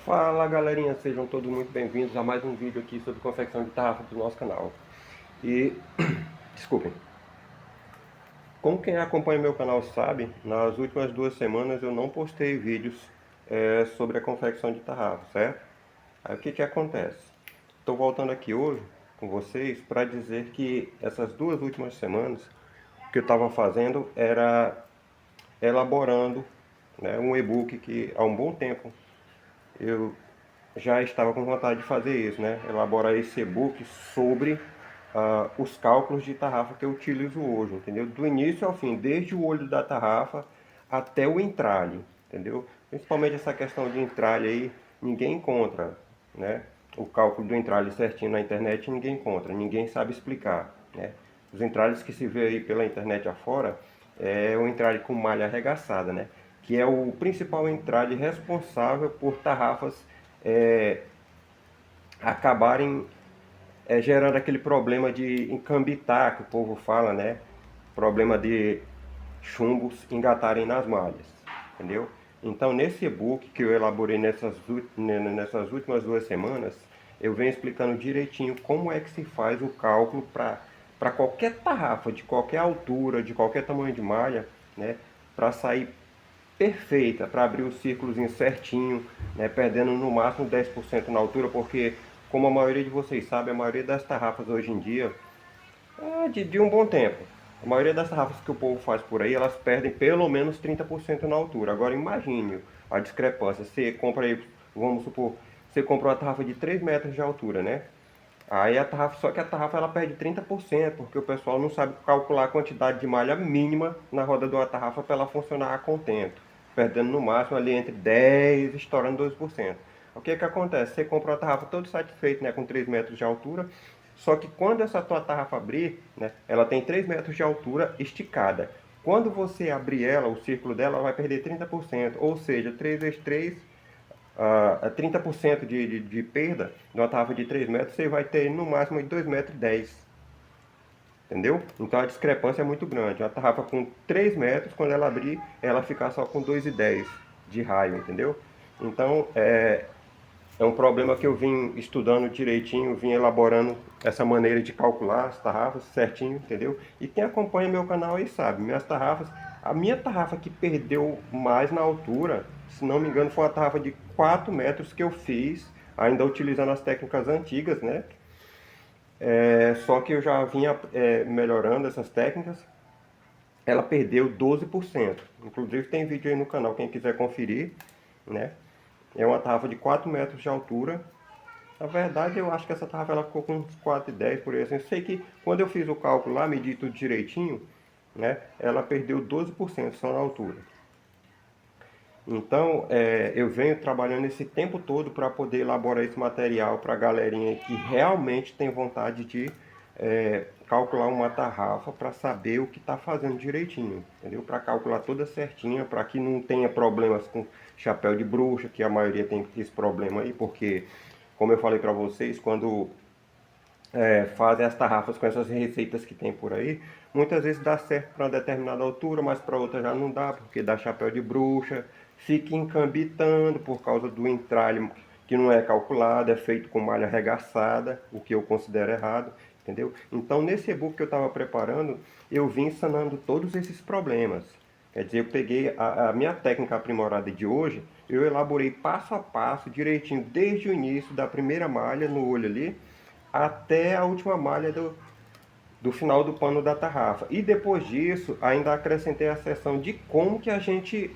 Fala galerinha, sejam todos muito bem-vindos a mais um vídeo aqui sobre confecção de tarrafa do nosso canal. E, desculpem, como quem acompanha meu canal sabe, nas últimas 2 semanas eu não postei vídeos sobre a confecção de tarrafa, certo? Aí o que que acontece? Estou voltando aqui hoje com vocês para dizer que essas 2 últimas semanas o que eu estava fazendo era elaborando, né, um e-book que há um bom tempo eu já estava com vontade de fazer isso, né? Elaborar esse e-book sobre os cálculos de tarrafa que eu utilizo hoje, entendeu? Do início ao fim, desde o olho da tarrafa até o entralhe, entendeu? Principalmente essa questão de entralhe aí, ninguém encontra, né? O cálculo do entralhe certinho na internet ninguém encontra, ninguém sabe explicar, né? Os entralhes que se vê aí pela internet afora é o entralhe com malha arregaçada, né? Que é o principal entralhe responsável por tarrafas é, acabarem gerando aquele problema de encambitar, que o povo fala, né? Problema de chumbos engatarem nas malhas, entendeu? Então, nesse e-book que eu elaborei nessas últimas 2 semanas, eu venho explicando direitinho como é que se faz o cálculo para qualquer tarrafa, de qualquer altura, de qualquer tamanho de malha, né? Para sair perfeita, para abrir o círculos certinho, né? Perdendo no máximo 10% na altura, porque, como a maioria de vocês sabe, a maioria das tarrafas hoje em dia de um bom tempo. A maioria das tarrafas que o povo faz por aí, elas perdem pelo menos 30% na altura. Agora imagine a discrepância. Você compra aí, vamos supor, você comprou uma tarrafa de 3 metros de altura, né? Aí a tarrafa, só que a tarrafa ela perde 30%, porque o pessoal não sabe calcular a quantidade de malha mínima na roda de uma tarrafa para ela funcionar a contento, perdendo no máximo ali entre 10 e estourando 12%. O que que acontece? Você compra uma tarrafa todo satisfeito, né, com 3 metros de altura, só que quando essa tua tarrafa abrir, né, ela tem 3 metros de altura esticada. Quando você abrir ela, o círculo dela, ela vai perder 30%, ou seja, 3 vezes 3 a 30% de perda de uma tarrafa de 3 metros, você vai ter no máximo de 2,10 m. Entendeu? Então a discrepância é muito grande. Uma tarrafa com 3 metros, quando ela abrir, ela ficar só com 2,10 de raio, entendeu? Então é um problema que eu vim estudando direitinho, vim elaborando essa maneira de calcular as tarrafas certinho, entendeu? E quem acompanha meu canal aí sabe, minhas tarrafas, a minha tarrafa que perdeu mais na altura, se não me engano, foi uma tarrafa de 4 metros que eu fiz, ainda utilizando as técnicas antigas, né? Só que eu já vinha melhorando essas técnicas. Ela perdeu 12%. Inclusive tem vídeo aí no canal, quem quiser conferir, né? É uma tarrafa de 4 metros de altura. Na verdade, eu acho que essa tarrafa ela ficou com uns 4,10 por aí. Assim. Eu sei que quando eu fiz o cálculo lá, medi tudo direitinho, né? Ela perdeu 12% só na altura. Então, eu venho trabalhando esse tempo todo para poder elaborar esse material para a galerinha que realmente tem vontade de calcular uma tarrafa para saber o que está fazendo direitinho, entendeu? Para calcular toda certinha, para que não tenha problemas com chapéu de bruxa, que a maioria tem esse problema aí, porque, como eu falei para vocês, quando fazem as tarrafas com essas receitas que tem por aí, muitas vezes dá certo para uma determinada altura, mas para outra já não dá, porque dá chapéu de bruxa, fica encambitando por causa do entralhe que não é calculado, é feito com malha arregaçada, o que eu considero errado, entendeu? Então nesse e-book que eu estava preparando, eu vim sanando todos esses problemas. Quer dizer, eu peguei a minha técnica aprimorada de hoje, eu elaborei passo a passo, direitinho, desde o início da primeira malha no olho ali, até a última malha do final do pano da tarrafa. E depois disso, ainda acrescentei a seção de como que a gente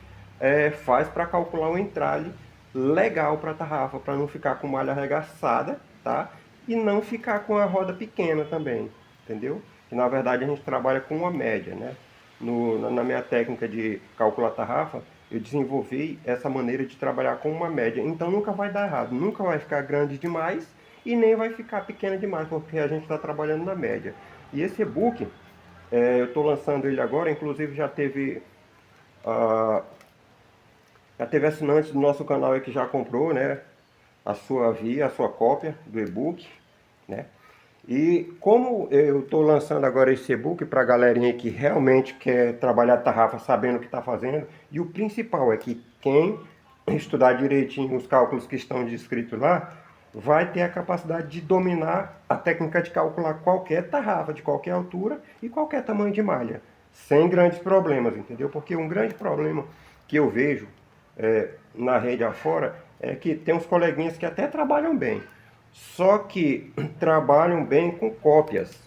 faz para calcular o entralhe legal para a tarrafa, para não ficar com malha arregaçada, tá? E não ficar com a roda pequena também, entendeu? Que na verdade a gente trabalha com uma média, né? Na minha técnica de calcular tarrafa, eu desenvolvi essa maneira de trabalhar com uma média. Então nunca vai dar errado, nunca vai ficar grande demais e nem vai ficar pequena demais, porque a gente está trabalhando na média. E esse e-book, eu estou lançando ele agora, inclusive ah, já teve assinantes do nosso canal aí que já comprou, né? A sua cópia do e-book, né? E como eu estou lançando agora esse e-book para a galerinha que realmente quer trabalhar tarrafa sabendo o que está fazendo, e o principal é que quem estudar direitinho os cálculos que estão descritos lá, vai ter a capacidade de dominar a técnica de calcular qualquer tarrafa, de qualquer altura e qualquer tamanho de malha, sem grandes problemas, entendeu? Porque um grande problema que eu vejo na rede afora é que tem uns coleguinhas que até trabalham bem, só que trabalham bem com cópias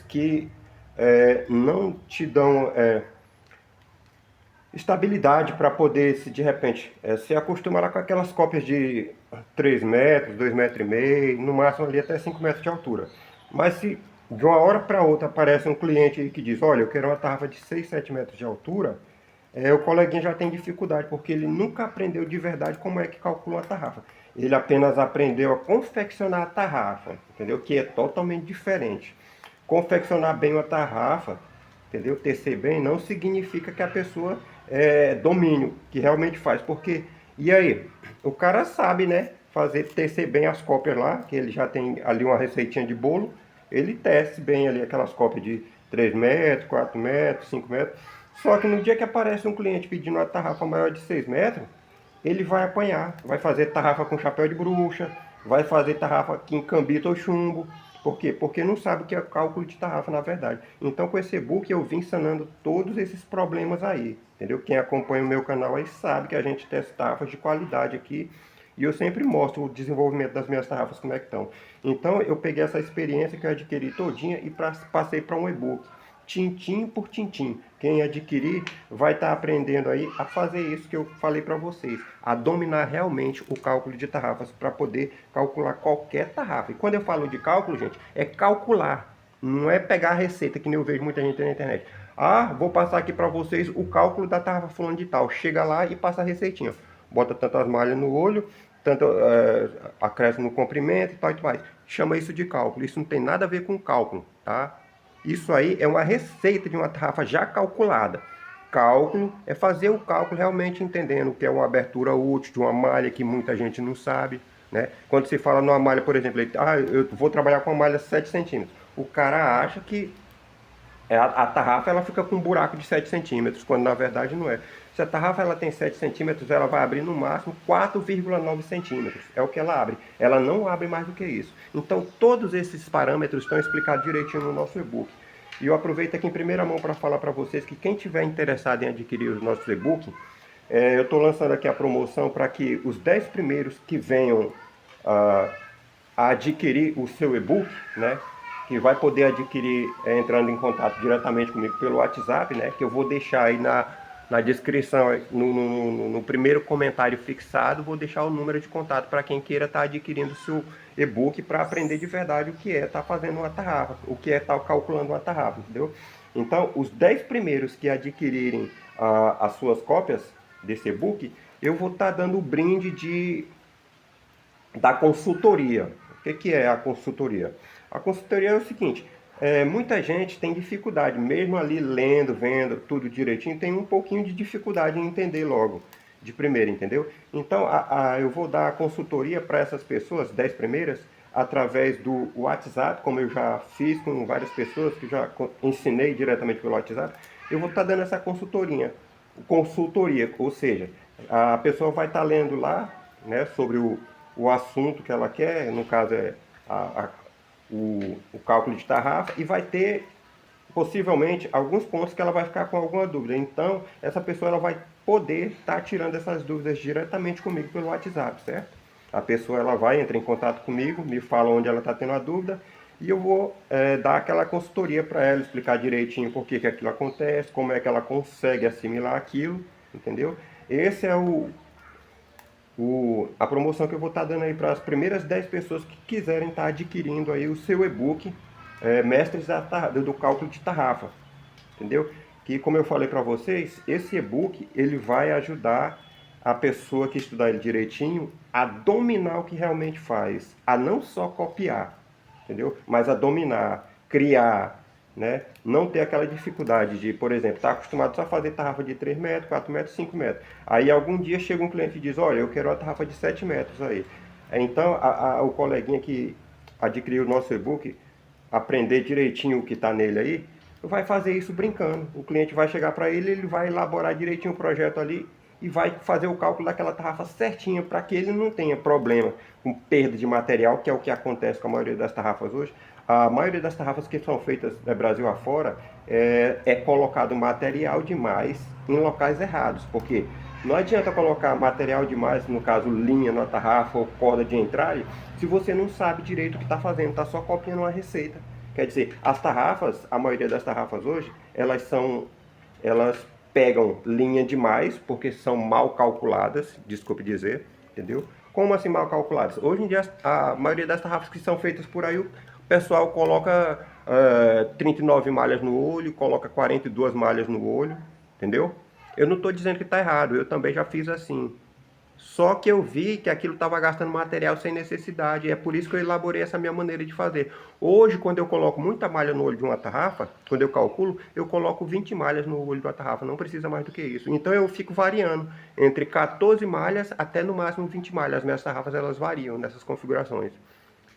que não te dão estabilidade para poder, se de repente, se acostumar lá com aquelas cópias de 3 metros, 2 metros e meio, no máximo ali até 5 metros de altura. Mas se de uma hora para outra aparece um cliente aí que diz, olha, eu quero uma tarrafa de 6, 7 metros de altura, o coleguinha já tem dificuldade, porque ele nunca aprendeu de verdade como é que calcula uma tarrafa. Ele apenas aprendeu a confeccionar a tarrafa, entendeu? Que é totalmente diferente. Confeccionar bem uma tarrafa, entendeu? Tecer bem não significa que a pessoa domine o que realmente faz, porque, e aí, o cara sabe, né, tecer bem as cópias lá, que ele já tem ali uma receitinha de bolo, ele tece bem ali aquelas cópias de 3 metros, 4 metros, 5 metros, só que no dia que aparece um cliente pedindo uma tarrafa maior de 6 metros, ele vai apanhar, vai fazer tarrafa com chapéu de bruxa, vai fazer tarrafa com cambito ou chumbo. Por quê? Porque não sabe o que é cálculo de tarrafa na verdade. Então com esse e-book eu vim sanando todos esses problemas aí, entendeu? Quem acompanha o meu canal aí sabe que a gente testa tarrafas de qualidade aqui e eu sempre mostro o desenvolvimento das minhas tarrafas como é que estão. Então eu peguei essa experiência que eu adquiri todinha e passei para um e-book. Tintim por tintim. Quem adquirir vai estar aprendendo aí a fazer isso que eu falei para vocês, a dominar realmente o cálculo de tarrafas para poder calcular qualquer tarrafa. E quando eu falo de cálculo, gente, é calcular, não é pegar a receita que nem eu vejo muita gente na internet. Ah, vou passar aqui para vocês o cálculo da tarrafa fulano de tal. Chega lá e passa a receitinha. Bota tantas malhas no olho, tanto acresce no comprimento e tal e mais. Chama isso de cálculo. Isso não tem nada a ver com cálculo, tá? Isso aí é uma receita de uma tarrafa já calculada. Cálculo é fazer o cálculo realmente entendendo o que é uma abertura útil de uma malha que muita gente não sabe, né? Quando se fala numa malha, por exemplo, eu vou trabalhar com uma malha 7 centímetros. O cara acha que a tarrafa ela fica com um buraco de 7 centímetros, quando na verdade não é. Se a tarrafa ela tem 7 centímetros, ela vai abrir no máximo 4,9 centímetros. É o que ela abre. Ela não abre mais do que isso. Então todos esses parâmetros estão explicados direitinho no nosso e-book. E eu aproveito aqui em primeira mão para falar para vocês que quem tiver interessado em adquirir os nossos e-book, eu estou lançando aqui a promoção para que os 10 primeiros que venham a adquirir o seu e-book, né? Que vai poder adquirir entrando em contato diretamente comigo pelo WhatsApp, né? Que eu vou deixar aí na descrição, no primeiro comentário fixado, vou deixar o número de contato para quem queira estar adquirindo o seu e-book para aprender de verdade o que é estar fazendo uma tarrafa, o que é estar calculando uma tarrafa, entendeu? Então, os 10 primeiros que adquirirem as suas cópias desse e-book, eu vou estar dando o brinde da consultoria. O que é a consultoria? A consultoria é o seguinte, muita gente tem dificuldade, mesmo ali lendo, vendo tudo direitinho, tem um pouquinho de dificuldade em entender logo, de primeira, entendeu? Então, eu vou dar a consultoria para essas pessoas, 10 primeiras, através do WhatsApp, como eu já fiz com várias pessoas, que já ensinei diretamente pelo WhatsApp, eu vou estar dando essa consultoria, ou seja, a pessoa vai estar lendo lá, né, sobre o assunto que ela quer, no caso é o cálculo de tarrafa, e vai ter possivelmente alguns pontos que ela vai ficar com alguma dúvida. Então, essa pessoa ela vai poder estar tirando essas dúvidas diretamente comigo pelo WhatsApp, certo? A pessoa ela vai entrar em contato comigo, me fala onde ela está tendo a dúvida, e eu vou dar aquela consultoria para ela, explicar direitinho por que aquilo acontece, como é que ela consegue assimilar aquilo, entendeu? Esse é a promoção que eu vou estar dando aí para as primeiras 10 pessoas que quiserem estar adquirindo aí o seu e-book Mestres do Cálculo de Tarrafa, entendeu? Que como eu falei para vocês, esse e-book ele vai ajudar a pessoa que estudar ele direitinho a dominar o que realmente faz, a não só copiar, entendeu? Mas a dominar, criar, né? Não ter aquela dificuldade de, por exemplo, estar acostumado só a fazer tarrafa de 3 metros, 4 metros, 5 metros. Aí algum dia chega um cliente e diz, olha, eu quero uma tarrafa de 7 metros aí. Então o coleguinha que adquiriu o nosso e-book, aprender direitinho o que está nele aí, vai fazer isso brincando. O cliente vai chegar para ele, ele vai elaborar direitinho o projeto ali e vai fazer o cálculo daquela tarrafa certinha para que ele não tenha problema com perda de material, que é o que acontece com a maioria das tarrafas hoje. A maioria das tarrafas que são feitas do Brasil afora é colocado material demais em locais errados, porque não adianta colocar material demais, no caso linha na tarrafa ou corda de entrada, se você não sabe direito o que está fazendo, está só copiando uma receita. Quer dizer, as tarrafas, a maioria das tarrafas hoje, elas pegam linha demais, porque são mal calculadas, desculpe dizer, entendeu? Como assim mal calculadas? Hoje em dia, a maioria das tarrafas que são feitas por aí, o pessoal coloca 39 malhas no olho, coloca 42 malhas no olho, entendeu? Eu não estou dizendo que está errado, eu também já fiz assim. Só que eu vi que aquilo estava gastando material sem necessidade, e é por isso que eu elaborei essa minha maneira de fazer. Hoje, quando eu coloco muita malha no olho de uma tarrafa, quando eu calculo, eu coloco 20 malhas no olho de uma tarrafa, não precisa mais do que isso. Então eu fico variando entre 14 malhas até no máximo 20 malhas. As minhas tarrafas, elas variam nessas configurações.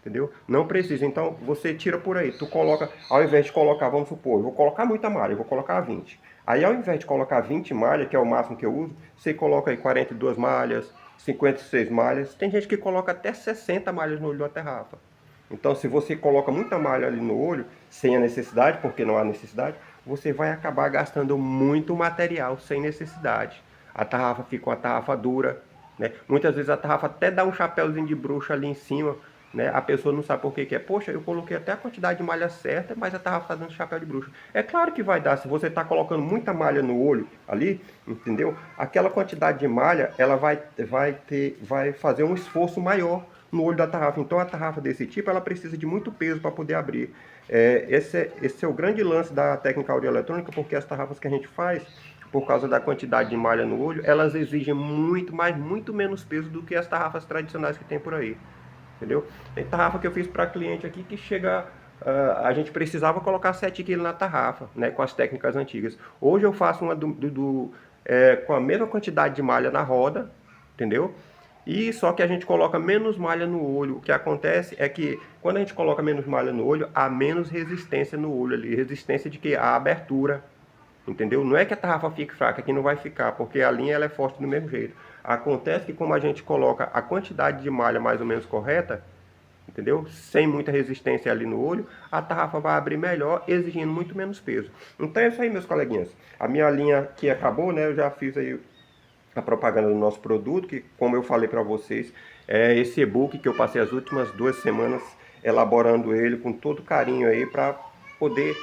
Entendeu? Não precisa. Então você tira por aí. Tu coloca, ao invés de colocar, vamos supor, eu vou colocar muita malha, eu vou colocar 20. Aí ao invés de colocar 20 malhas, que é o máximo que eu uso, você coloca aí 42 malhas, 56 malhas. Tem gente que coloca até 60 malhas no olho da tarrafa. Então se você coloca muita malha ali no olho, sem a necessidade, porque não há necessidade, você vai acabar gastando muito material sem necessidade. A tarrafa fica uma tarrafa dura, né? Muitas vezes a tarrafa até dá um chapéuzinho de bruxa ali em cima, né? A pessoa não sabe por que é. Poxa, eu coloquei até a quantidade de malha certa, mas a tarrafa está dando chapéu de bruxa. É claro que vai dar, se você está colocando muita malha no olho ali, entendeu? Aquela quantidade de malha, ela vai fazer um esforço maior no olho da tarrafa. Então a tarrafa desse tipo, ela precisa de muito peso para poder abrir. Esse é o grande lance da técnica audioeletrônica, porque as tarrafas que a gente faz, por causa da quantidade de malha no olho, elas exigem muito, mas muito menos peso do que as tarrafas tradicionais que tem por aí. Entendeu? Tem tarrafa que eu fiz para cliente aqui que chega. A gente precisava colocar 7 kg na tarrafa, né, com as técnicas antigas. Hoje eu faço uma com a mesma quantidade de malha na roda, entendeu? E só que a gente coloca menos malha no olho. O que acontece é que quando a gente coloca menos malha no olho, há menos resistência no olho ali. Resistência de que? A abertura. Entendeu? Não é que a tarrafa fique fraca, que não vai ficar, porque a linha ela é forte do mesmo jeito. Acontece que como a gente coloca a quantidade de malha mais ou menos correta, entendeu? Sem muita resistência ali no olho, a tarrafa vai abrir melhor, exigindo muito menos peso. Então é isso aí, meus coleguinhas. A minha linha que acabou, né? Eu já fiz aí a propaganda do nosso produto, que como eu falei para vocês, é esse e-book que eu passei as últimas 2 semanas elaborando ele com todo carinho aí para poder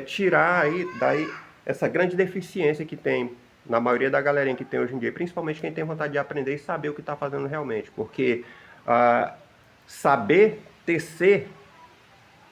tirar aí daí essa grande deficiência que tem na maioria da galerinha que tem hoje em dia, principalmente quem tem vontade de aprender e saber o que está fazendo realmente, porque saber tecer,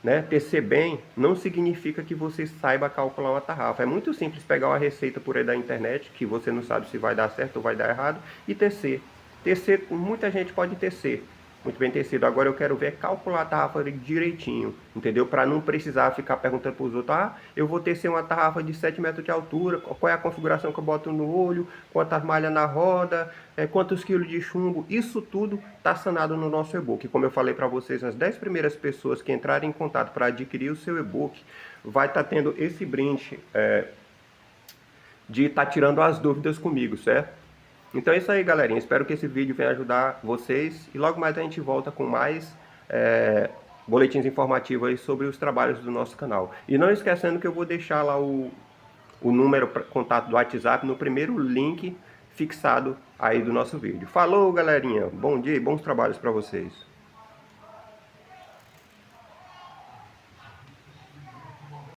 né, tecer bem, não significa que você saiba calcular uma tarrafa. É muito simples pegar uma receita por aí da internet, que você não sabe se vai dar certo ou vai dar errado, e tecer. Tecer, muita gente pode tecer, muito bem tecido. Agora eu quero ver calcular a tarrafa direitinho, entendeu? Para não precisar ficar perguntando para os outros, eu vou tecer uma tarrafa de 7 metros de altura, qual é a configuração que eu boto no olho, quantas malhas na roda, quantos quilos de chumbo. Isso tudo está sanado no nosso e-book. Como eu falei para vocês, as 10 primeiras pessoas que entrarem em contato para adquirir o seu e-book, vai estar tendo esse brinde de estar tirando as dúvidas comigo, certo? Então é isso aí, galerinha. Espero que esse vídeo venha ajudar vocês. E logo mais a gente volta com mais boletins informativos aí sobre os trabalhos do nosso canal. E não esquecendo que eu vou deixar lá o número contato do WhatsApp no primeiro link fixado aí do nosso vídeo. Falou, galerinha. Bom dia e bons trabalhos para vocês.